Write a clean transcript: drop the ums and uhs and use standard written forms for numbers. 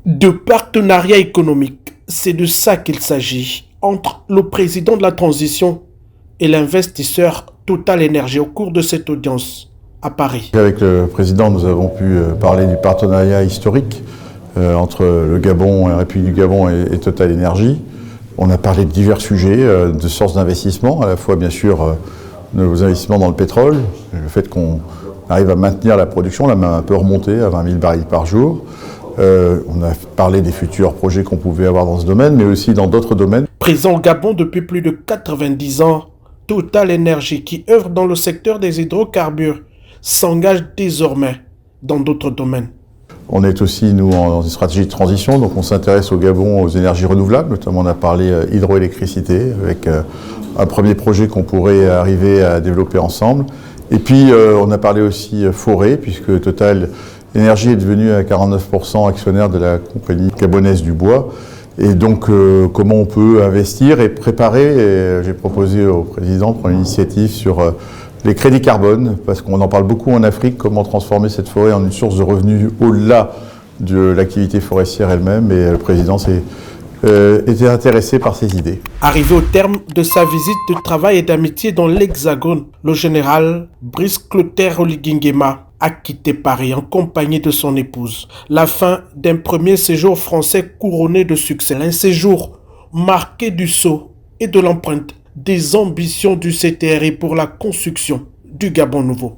De partenariat économique, c'est de ça qu'il s'agit entre le président de la transition et l'investisseur Total Énergie au cours de cette audience à Paris. Avec le président, nous avons pu parler du partenariat historique entre le Gabon, la République du Gabon et Total Énergie. On a parlé de divers sujets, de sources d'investissement, à la fois bien sûr nos investissements dans le pétrole, le fait qu'on arrive à maintenir la production, la main un peu remontée à 20 000 barils par jour. On a parlé des futurs projets qu'on pouvait avoir dans ce domaine, mais aussi dans d'autres domaines. Présent au Gabon depuis plus de 90 ans, Total Énergie, qui œuvre dans le secteur des hydrocarbures, s'engage désormais dans d'autres domaines. On est aussi, nous, dans une stratégie de transition, donc on s'intéresse au Gabon aux énergies renouvelables, notamment on a parlé hydroélectricité, avec un premier projet qu'on pourrait arriver à développer ensemble. Et puis on a parlé aussi forêt, puisque Total Énergie est devenu à 49% actionnaire de la compagnie gabonaise du bois. Et donc, comment on peut investir et préparer, et j'ai proposé au président de prendre une initiative sur les crédits carbone, parce qu'on en parle beaucoup en Afrique, comment transformer cette forêt en une source de revenus au-delà de l'activité forestière elle-même, et le président était intéressé par ces idées. Arrivé au terme de sa visite de travail et d'amitié dans l'Hexagone, le général Brice Clotaire Oligui-Nguema a quitté Paris en compagnie de son épouse. La fin d'un premier séjour français couronné de succès. Un séjour marqué du sceau et de l'empreinte des ambitions du CTRI pour la construction du Gabon nouveau.